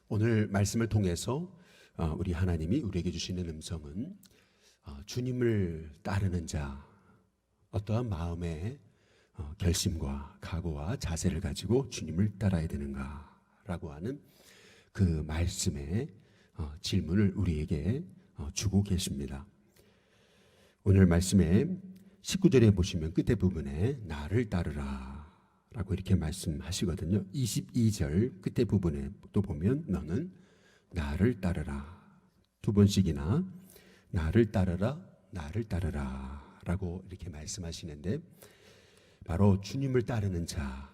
오늘 말씀을 통해서 우리 하나님이 우리에게 주시는 음성은 주님을 따르는 자, 어떠한 마음의 결심과 각오와 자세를 가지고 주님을 따라야 되는가라고 하는 그 말씀의 질문을 우리에게 주고 계십니다. 오늘 말씀의 19절에 보시면 끝에 부분에 나를 따르라 라고 이렇게 말씀하시거든요. 22절 끝에 부분에 또 보면 너는 나를 따르라, 두 번씩이나 나를 따르라, 나를 따르라 라고 이렇게 말씀하시는데, 바로 주님을 따르는 자,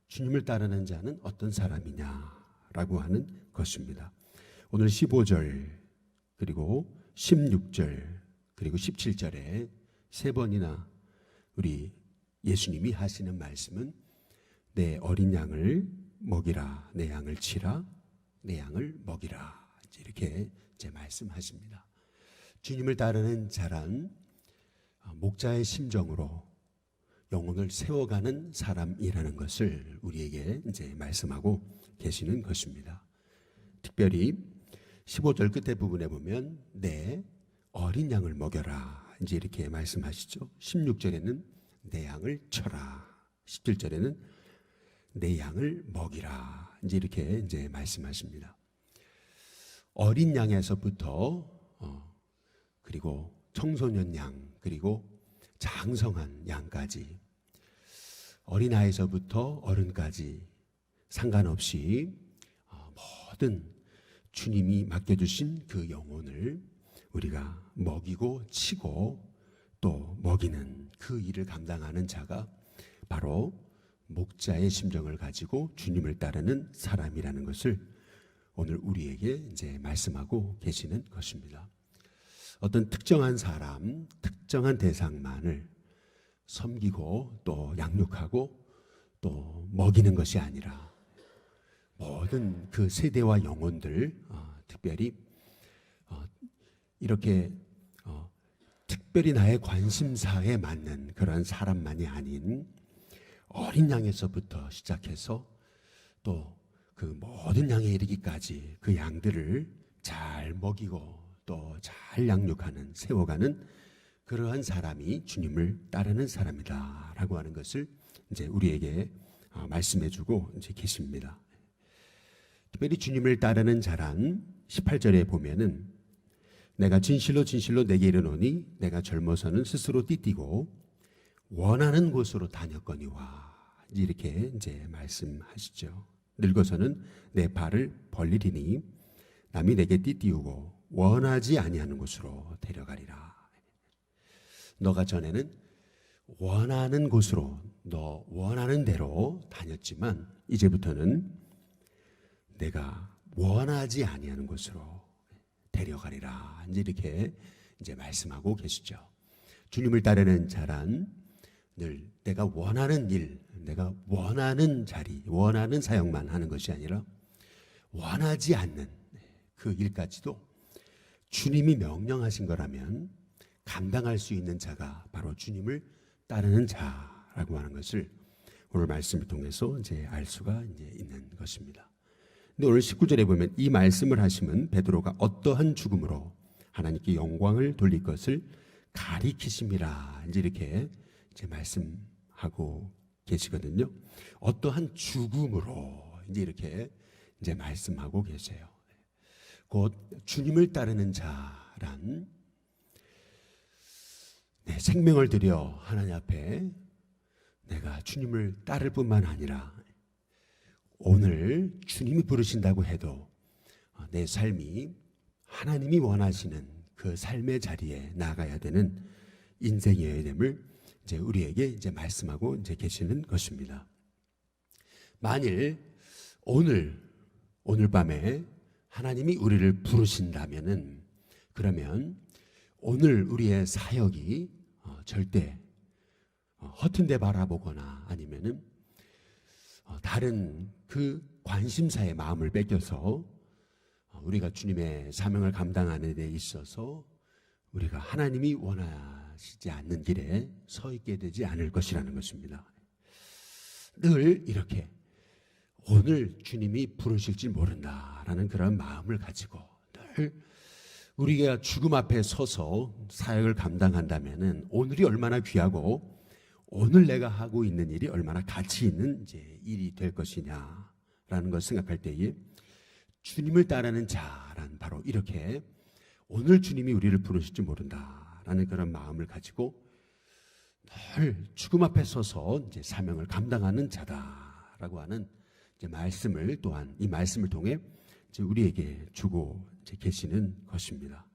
주님을 따르는 자는 어떤 사람이냐라고 하는 것입니다. 오늘 15절 그리고 16절 그리고 17절에 세 번이나 우리 예수님이 하시는 말씀은 내 어린 양을 먹이라, 내 양을 치라, 내 양을 먹이라, 이렇게 말씀하십니다. 주님을 따르는 자란 목자의 심정으로 영혼을 세워가는 사람이라는 것을 우리에게 말씀하고 계시는 것입니다. 특별히 15절 끝에 부분에 보면 내 어린 양을 먹여라, 이렇게 말씀하시죠. 16절에는 내 양을 쳐라, 17절에는 내 양을 먹이라, 이렇게 말씀하십니다. 어린 양에서부터 그리고 청소년 양, 그리고 장성한 양까지, 어린아이에서부터 어른까지 상관없이 모든 주님이 맡겨주신 그 영혼을 우리가 먹이고 치고 또 먹이는 그 일을 감당하는 자가 바로 목자의 심정을 가지고 주님을 따르는 사람이라는 것을 오늘 우리에게 말씀하고 계시는 것입니다. 어떤 특정한 사람, 특정한 대상만을 섬기고 또 양육하고 또 먹이는 것이 아니라 모든 그 세대와 영혼들, 특별히 이렇게 특별히 나의 관심사에 맞는 그런 사람만이 아닌 어린 양에서부터 시작해서 또 그 모든 양에 이르기까지 그 양들을 잘 먹이고 또 잘 양육하는, 세워가는 그러한 사람이 주님을 따르는 사람이다 라고 하는 것을 우리에게 말씀해주고 계십니다. 특별히 주님을 따르는 자란 18절에 보면은 내가 진실로 진실로 내게 이르노니 내가 젊어서는 스스로 띠띠고 원하는 곳으로 다녔거니와, 이렇게 말씀하시죠. 늙어서는 내 발을 벌리리니 남이 내게 띠띠우고 원하지 아니하는 곳으로 데려가리라. 너가 전에는 원하는 곳으로, 너 원하는 대로 다녔지만 이제부터는 내가 원하지 아니하는 곳으로 데려가리라, 이렇게 말씀하고 계시죠. 주님을 따르는 자란 늘 내가 원하는 일, 내가 원하는 자리, 원하는 사역만 하는 것이 아니라 원하지 않는 그 일까지도 주님이 명령하신 거라면 감당할 수 있는 자가 바로 주님을 따르는 자라고 하는 것을 오늘 말씀을 통해서 알 수가 있는 것입니다. 근데 오늘 19절에 보면 이 말씀을 하시면 베드로가 어떠한 죽음으로 하나님께 영광을 돌릴 것을 가리키심이라, 이렇게 말씀하고 계시거든요. 어떠한 죽음으로 이렇게 말씀하고 계세요. 곧 주님을 따르는 자란 내 생명을 들여 하나님 앞에 내가 주님을 따를 뿐만 아니라 오늘 주님이 부르신다고 해도 내 삶이 하나님이 원하시는 그 삶의 자리에 나가야 되는 인생이어야 됨을 우리에게 말씀하고 계시는 것입니다. 만일 오늘 밤에 하나님이 우리를 부르신다면은, 그러면 오늘 우리의 사역이 절대 허튼 데 바라보거나 아니면은 다른 그 관심사에 마음을 뺏겨서 우리가 주님의 사명을 감당하는 데 있어서 우리가 하나님이 원하시지 않는 길에 서 있게 되지 않을 것이라는 것입니다. 늘 이렇게 오늘 주님이 부르실지 모른다라는 그런 마음을 가지고 늘 우리가 죽음 앞에 서서 사역을 감당한다면은 오늘이 얼마나 귀하고 오늘 내가 하고 있는 일이 얼마나 가치 있는 이제 일이 될 것이냐라는 걸 생각할 때에 주님을 따르는 자란 바로 이렇게 오늘 주님이 우리를 부르실지 모른다라는 그런 마음을 가지고 늘 죽음 앞에 서서 이제 사명을 감당하는 자다라고 하는 이제 말씀을 또한 이 말씀을 통해 이제 우리에게 주고 이제 계시는 것입니다.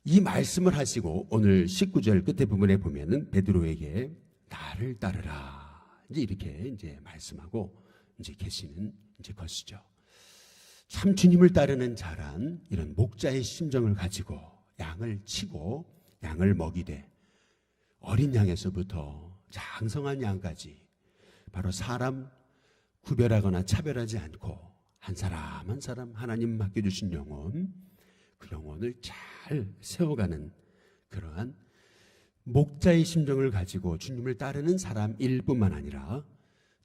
이 말씀을 하시고 오늘 19절 끝에 부분에 보면은 베드로에게 나를 따르라 이제 이렇게 이제 말씀하고 이제 계시는 이제 것이죠. 참 주님을 따르는 자란 이런 목자의 심정을 가지고 양을 치고 양을 먹이되 어린 양에서부터 장성한 양까지 바로 사람 구별하거나 차별하지 않고 한 사람 한 사람 하나님 맡겨주신 영혼 그 영혼을 잘 세워가는 그러한 목자의 심정을 가지고 주님을 따르는 사람일 뿐만 아니라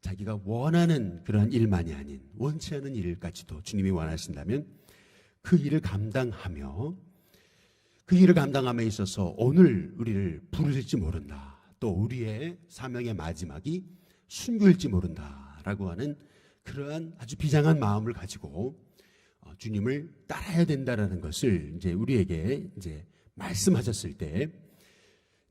자기가 원하는 그러한 일만이 아닌 원치 않은 일까지도 주님이 원하신다면 그 일을 감당하며 그 일을 감당함에 있어서 오늘 우리를 부르실지 모른다. 또 우리의 사명의 마지막이 순교일지 모른다라고 하는 그러한 아주 비장한 마음을 가지고 주님을 따라야 된다라는 것을 이제 우리에게 이제 말씀하셨을 때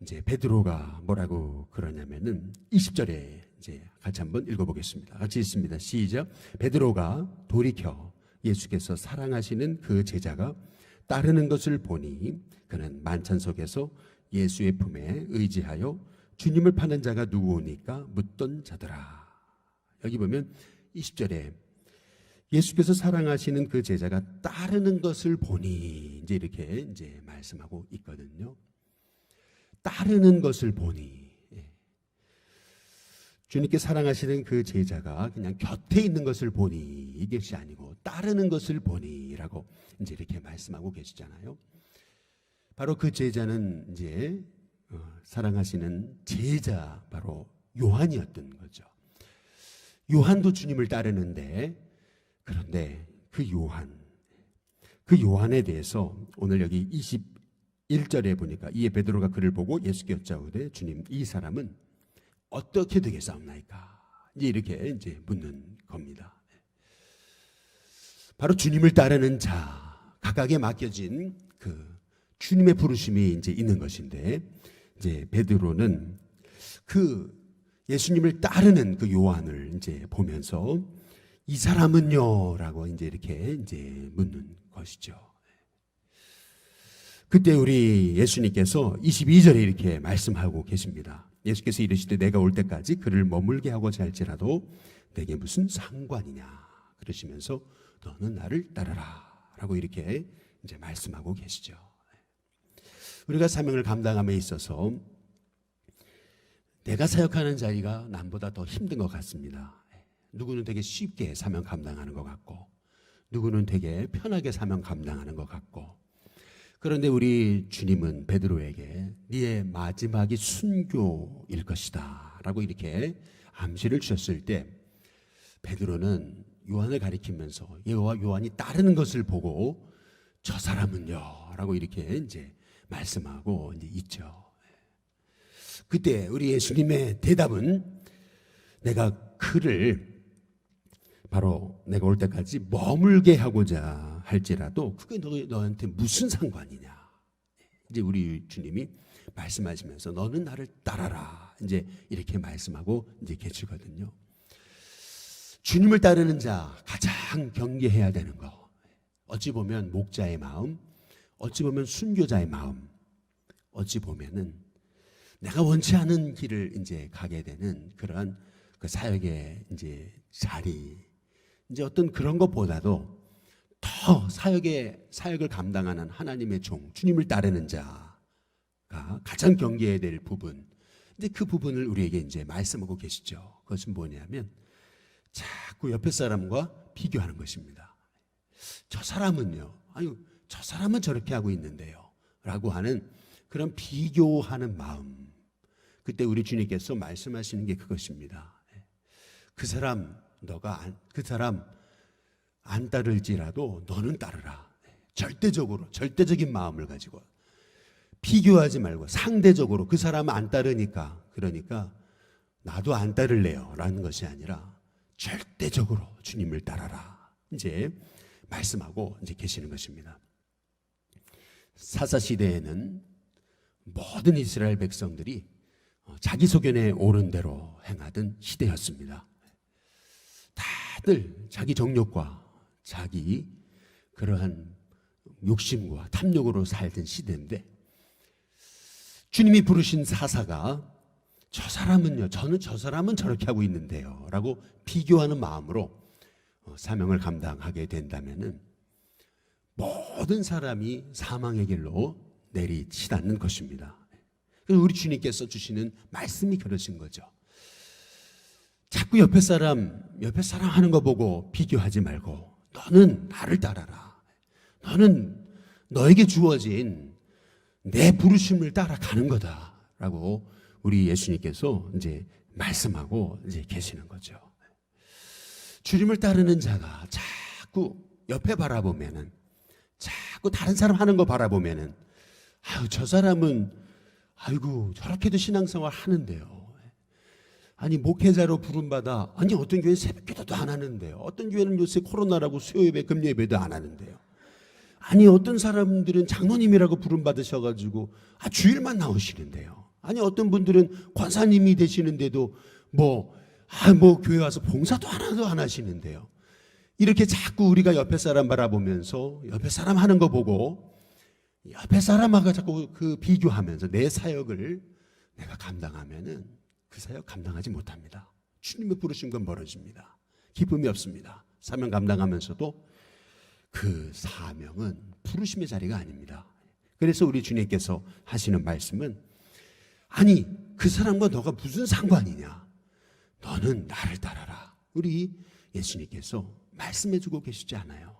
이제 베드로가 뭐라고 그러냐면은 20절에 이제 같이 한번 읽어보겠습니다. 같이 읽습니다. 시작. 베드로가 돌이켜 예수께서 사랑하시는 그 제자가 따르는 것을 보니 그는 만찬 속에서 예수의 품에 의지하여 주님을 파는 자가 누구오니까 묻던 자더라. 여기 보면 20절에 예수께서 사랑하시는 그 제자가 따르는 것을 보니 이제 이렇게 이제 말씀하고 있거든요. 따르는 것을 보니 주님께 사랑하시는 그 제자가 그냥 곁에 있는 것을 보니 이것이 아니고 따르는 것을 보니라고 이제 이렇게 말씀하고 계시잖아요. 바로 그 제자는 이제 사랑하시는 제자 바로 요한이었던 거죠. 요한도 주님을 따르는데 그런데 그 요한에 대해서 오늘 여기 21절에 보니까 이에 베드로가 그를 보고 예수께 여짜오되 주님 이 사람은 어떻게 되겠사옵나이까? 이제 이렇게 이제 묻는 겁니다. 바로 주님을 따르는 자 각각에 맡겨진 그 주님의 부르심이 이제 있는 것인데 이제 베드로는 그 예수님을 따르는 그 요한을 이제 보면서 이 사람은요라고 이제 이렇게 이제 묻는 것이죠. 그때 우리 예수님께서 22절에 이렇게 말씀하고 계십니다. 예수께서 이르시되 내가 올 때까지 그를 머물게 하고자 할지라도 내게 무슨 상관이냐 그러시면서 너는 나를 따르라 라고 이렇게 이제 말씀하고 계시죠. 우리가 사명을 감당함에 있어서 내가 사역하는 자리가 남보다 더 힘든 것 같습니다. 누구는 되게 쉽게 사명 감당하는 것 같고 누구는 되게 편하게 사명 감당하는 것 같고 그런데 우리 주님은 베드로에게 네의 마지막이 순교일 것이다 라고 이렇게 암시를 주셨을 때 베드로는 요한을 가리키면서 요한이 따르는 것을 보고 저 사람은요 라고 이렇게 이제 말씀하고 이제 있죠. 그때 우리 예수님의 대답은 내가 그를 바로 내가 올 때까지 머물게 하고자 할지라도 그게 너한테 무슨 상관이냐. 이제 우리 주님이 말씀하시면서 너는 나를 따라라. 이제 이렇게 말씀하고 이제 계시거든요. 주님을 따르는 자 가장 경계해야 되는 거. 어찌 보면 목자의 마음, 어찌 보면 순교자의 마음, 어찌 보면은 내가 원치 않은 길을 이제 가게 되는 그러한 그 사역의 이제 자리, 이제 어떤 그런 것보다도 더 사역을 감당하는 하나님의 종, 주님을 따르는 자가 가장 경계해야 될 부분. 근데 그 부분을 우리에게 이제 말씀하고 계시죠. 그것은 뭐냐면 자꾸 옆에 사람과 비교하는 것입니다. 저 사람은요, 아유, 저 사람은 저렇게 하고 있는데요. 라고 하는 그런 비교하는 마음. 그때 우리 주님께서 말씀하시는 게 그것입니다. 그 사람 너가 그 사람 안 따를지라도 너는 따르라. 절대적인 마음을 가지고 비교하지 말고 상대적으로 그 사람 안 따르니까 그러니까 나도 안 따를래요 라는 것이 아니라 절대적으로 주님을 따라라. 이제 말씀하고 이제 계시는 것입니다. 사사시대에는 모든 이스라엘 백성들이 자기 소견에 옳은 대로 행하던 시대였습니다. 다들 자기 정욕과 자기 그러한 욕심과 탐욕으로 살던 시대인데 주님이 부르신 사사가 저는 저 사람은 저렇게 하고 있는데요 라고 비교하는 마음으로 사명을 감당하게 된다면은 모든 사람이 사망의 길로 내리치닫는 것입니다. 그래서 우리 주님께서 주시는 말씀이 그러신 거죠. 자꾸 옆에 사람 하는 거 보고 비교하지 말고 너는 나를 따라라. 너는 너에게 주어진 내 부르심을 따라가는 거다라고 우리 예수님께서 이제 말씀하고 이제 계시는 거죠. 주님을 따르는 자가 자꾸 옆에 바라보면은 자꾸 다른 사람 하는 거 바라보면은 저 사람은 아이고 저렇게도 신앙생활 하는데요. 아니 목회자로 부름받아 아니 어떤 교회는 새벽기도도 안 하는데요. 어떤 교회는 요새 코로나라고 수요예배 금요예배도 안 하는데요. 아니 어떤 사람들은 장로님이라고 부름받으셔가지고 주일만 나오시는데요. 아니 어떤 분들은 권사님이 되시는데도 교회 와서 봉사도 하나도 안 하시는데요. 이렇게 자꾸 우리가 옆에 사람 바라보면서 옆에 사람 하는 거 보고 옆에 사람하고 자꾸 그 비교하면서 내 사역을 내가 감당하면은 그 사역 감당하지 못합니다. 주님의 부르신 건 멀어집니다. 기쁨이 없습니다. 사명 감당하면서도 그 사명은 부르심의 자리가 아닙니다. 그래서 우리 주님께서 하시는 말씀은 아니 그 사람과 너가 무슨 상관이냐. 너는 나를 따라라. 우리 예수님께서 말씀해주고 계시지 않아요.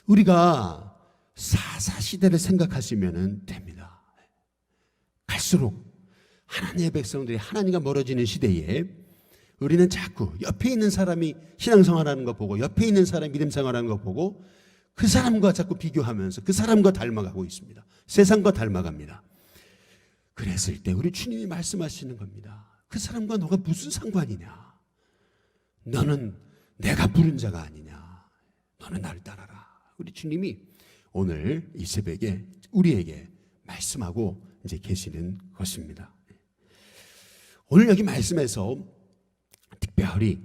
우리가 사사시대를 생각하시면 됩니다. 갈수록 하나님의 백성들이 하나님과 멀어지는 시대에 우리는 자꾸 옆에 있는 사람이 신앙생활하는 거 보고 옆에 있는 사람이 믿음생활하는 거 보고 그 사람과 자꾸 비교하면서 그 사람과 닮아가고 있습니다. 세상과 닮아갑니다. 그랬을 때 우리 주님이 말씀하시는 겁니다. 그 사람과 너가 무슨 상관이냐. 너는 내가 부른 자가 아니냐. 너는 나를 따라라. 우리 주님이 오늘 이 새벽에 우리에게 말씀하고 이제 계시는 것입니다. 오늘 여기 말씀에서 특별히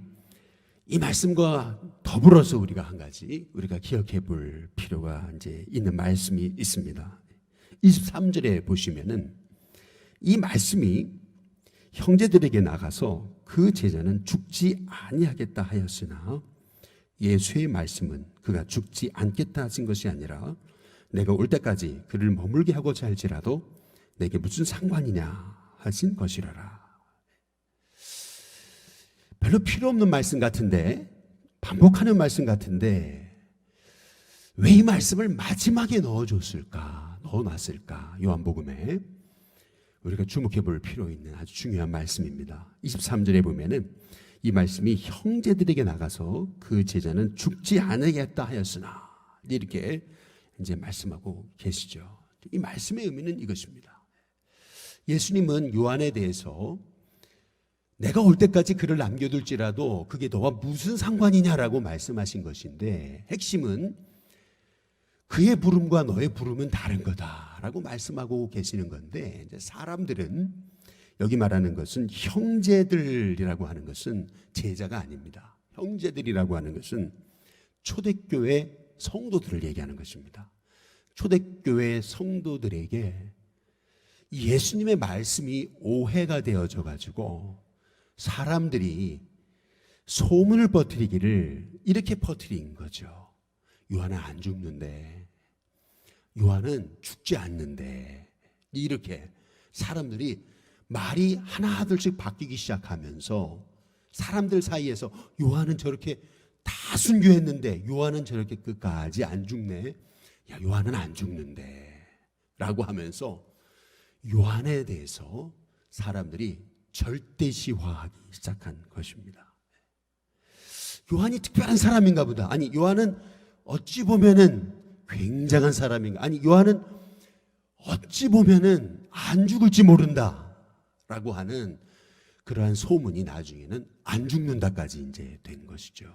이 말씀과 더불어서 우리가 한 가지 우리가 기억해 볼 필요가 이제 있는 말씀이 있습니다. 23절에 보시면은 이 말씀이 형제들에게 나가서 그 제자는 죽지 아니하겠다 하였으나 예수의 말씀은 그가 죽지 않겠다 하신 것이 아니라 내가 올 때까지 그를 머물게 하고자 할지라도 내게 무슨 상관이냐 하신 것이라라. 별로 필요 없는 말씀 같은데 반복하는 말씀 같은데 왜 이 말씀을 마지막에 넣어놨을까? 요한복음에 우리가 주목해 볼 필요 있는 아주 중요한 말씀입니다. 23절에 보면은 이 말씀이 형제들에게 나가서 그 제자는 죽지 않으겠다 하였으나 이렇게 이제 말씀하고 계시죠. 이 말씀의 의미는 이것입니다. 예수님은 요한에 대해서 내가 올 때까지 그를 남겨둘지라도 그게 너와 무슨 상관이냐라고 말씀하신 것인데 핵심은 그의 부름과 너의 부름은 다른 거다라고 말씀하고 계시는 건데 이제 사람들은 여기 말하는 것은 형제들이라고 하는 것은 제자가 아닙니다. 형제들이라고 하는 것은 초대교회 성도들을 얘기하는 것입니다. 초대교회 성도들에게 예수님의 말씀이 오해가 되어져 가지고 사람들이 소문을 퍼뜨리기를 이렇게 퍼뜨린 거죠. 요한은 안 죽는데, 요한은 죽지 않는데, 이렇게 사람들이 말이 하나둘씩 바뀌기 시작하면서 사람들 사이에서 요한은 저렇게 다 순교했는데 요한은 저렇게 끝까지 안 죽네. 야, 요한은 안 죽는데 라고 하면서 요한에 대해서 사람들이 절대시화하기 시작한 것입니다. 요한이 특별한 사람인가 보다. 아니, 요한은 어찌 보면은 굉장한 사람인가. 아니, 요한은 어찌 보면은 안 죽을지 모른다 라고 하는 그러한 소문이 나중에는 안 죽는다까지 이제 된 것이죠.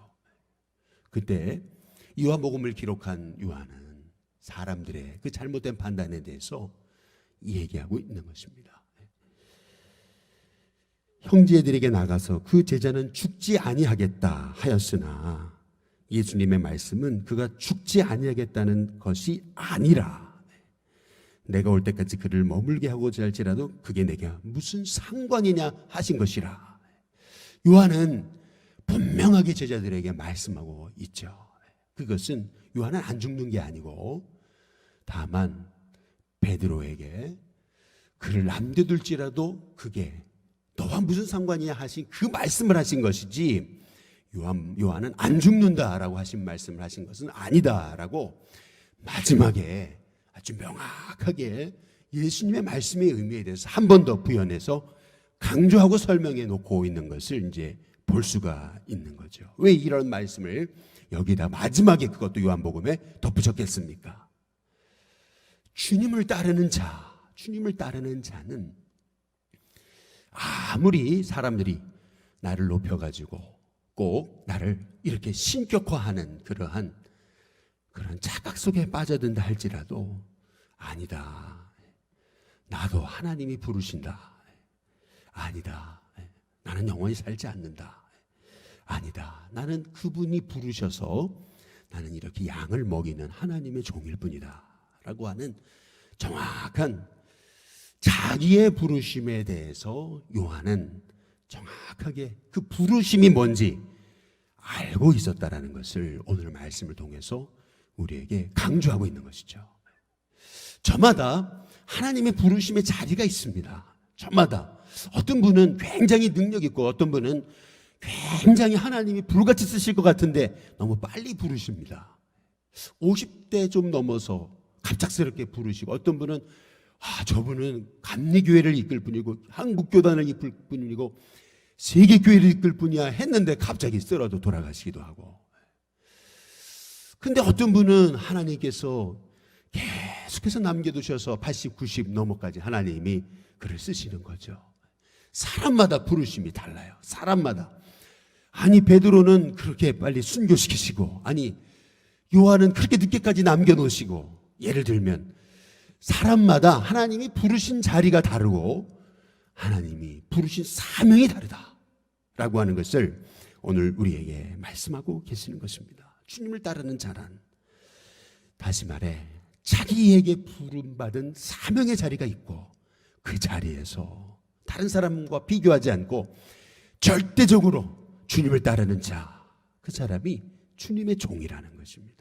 그때 요한복음을 기록한 요한은 사람들의 그 잘못된 판단에 대해서 얘기하고 있는 것입니다. 형제들에게 나가서 그 제자는 죽지 아니하겠다 하였으나 예수님의 말씀은 그가 죽지 아니하겠다는 것이 아니라 내가 올 때까지 그를 머물게 하고자 할지라도 그게 내게 무슨 상관이냐 하신 것이라. 요한은 분명하게 제자들에게 말씀하고 있죠. 그것은 요한은 안 죽는 게 아니고 다만 베드로에게 그를 남겨둘지라도 그게 너와 무슨 상관이야 하신 그 말씀을 하신 것이지, 요한은 안 죽는다라고 하신 말씀을 하신 것은 아니다라고 마지막에 아주 명확하게 예수님의 말씀의 의미에 대해서 한 번 더 부연해서 강조하고 설명해 놓고 있는 것을 이제 볼 수가 있는 거죠. 왜 이런 말씀을 여기다 마지막에 그것도 요한복음에 덧붙였겠습니까? 주님을 따르는 자는 아무리 사람들이 나를 높여가지고 꼭 나를 이렇게 신격화하는 그런 착각 속에 빠져든다 할지라도 아니다. 나도 하나님이 부르신다. 아니다. 나는 영원히 살지 않는다. 아니다. 나는 그분이 부르셔서 나는 이렇게 양을 먹이는 하나님의 종일 뿐이다 라고 하는 정확한 자기의 부르심에 대해서 요한은 정확하게 그 부르심이 뭔지 알고 있었다라는 것을 오늘 말씀을 통해서 우리에게 강조하고 있는 것이죠. 저마다 하나님의 부르심의 자리가 있습니다. 저마다. 어떤 분은 굉장히 능력 있고 어떤 분은 굉장히 하나님이 불같이 쓰실 것 같은데 너무 빨리 부르십니다. 50대 좀 넘어서 갑작스럽게 부르시고, 어떤 분은 저분은 감리교회를 이끌 뿐이고 한국교단을 이끌 뿐이고 세계교회를 이끌 뿐이야 했는데 갑자기 쓰러져 돌아가시기도 하고. 근데 어떤 분은 하나님께서 계속해서 남겨두셔서 80, 90 넘어까지 하나님이 그를 쓰시는 거죠. 사람마다 부르심이 달라요. 사람마다. 아니, 베드로는 그렇게 빨리 순교시키시고, 아니, 요한은 그렇게 늦게까지 남겨놓으시고. 예를 들면 사람마다 하나님이 부르신 자리가 다르고 하나님이 부르신 사명이 다르다라고 하는 것을 오늘 우리에게 말씀하고 계시는 것입니다. 주님을 따르는 자란, 다시 말해 자기에게 부름받은 사명의 자리가 있고 그 자리에서 다른 사람과 비교하지 않고 절대적으로 주님을 따르는 자, 그 사람이 주님의 종이라는 것입니다.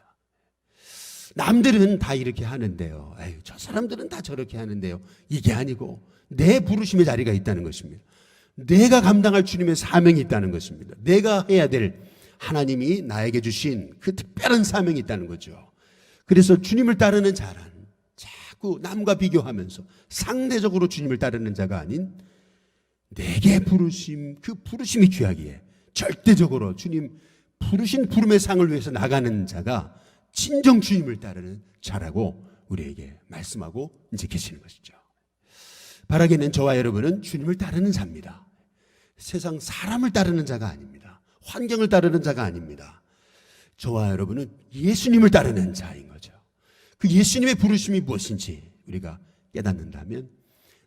남들은 다 이렇게 하는데요. 에이, 저 사람들은 다 저렇게 하는데요. 이게 아니고 내 부르심의 자리가 있다는 것입니다. 내가 감당할 주님의 사명이 있다는 것입니다. 내가 해야 될 하나님이 나에게 주신 그 특별한 사명이 있다는 거죠. 그래서 주님을 따르는 자란 자꾸 남과 비교하면서 상대적으로 주님을 따르는 자가 아닌 내게 부르심, 그 부르심이 귀하기에 절대적으로 주님 부르신 부름의 상을 위해서 나가는 자가 진정 주님을 따르는 자라고 우리에게 말씀하고 이제 계시는 것이죠. 바라기는 저와 여러분은 주님을 따르는 자입니다. 세상 사람을 따르는 자가 아닙니다. 환경을 따르는 자가 아닙니다. 저와 여러분은 예수님을 따르는 자인 거죠. 그 예수님의 부르심이 무엇인지 우리가 깨닫는다면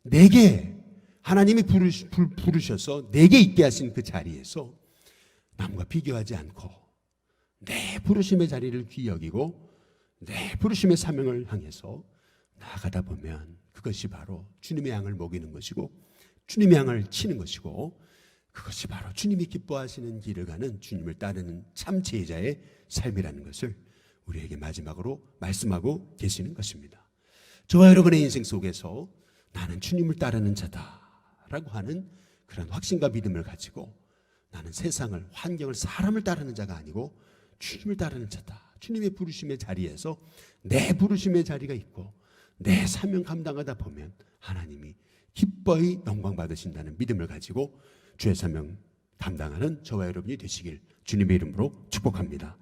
내게 하나님이 부르셔서 내게 있게 하신 그 자리에서 남과 비교하지 않고 내 부르심의 자리를 귀히 여기고 내 부르심의 사명을 향해서 나아가다 보면 그것이 바로 주님의 양을 먹이는 것이고 주님의 양을 치는 것이고 그것이 바로 주님이 기뻐하시는 길을 가는 주님을 따르는 참 제자의 삶이라는 것을 우리에게 마지막으로 말씀하고 계시는 것입니다. 저와 여러분의 인생 속에서 나는 주님을 따르는 자다라고 하는 그런 확신과 믿음을 가지고 나는 세상을, 환경을, 사람을 따르는 자가 아니고 주님을 따르는 자다. 주님의 부르심의 자리에서 내 부르심의 자리가 있고 내 사명 감당하다 보면 하나님이 기뻐히 영광 받으신다는 믿음을 가지고 주의 사명 감당하는 저와 여러분이 되시길 주님의 이름으로 축복합니다.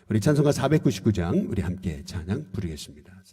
우리 찬송가 499장 우리 함께 찬양 부르겠습니다.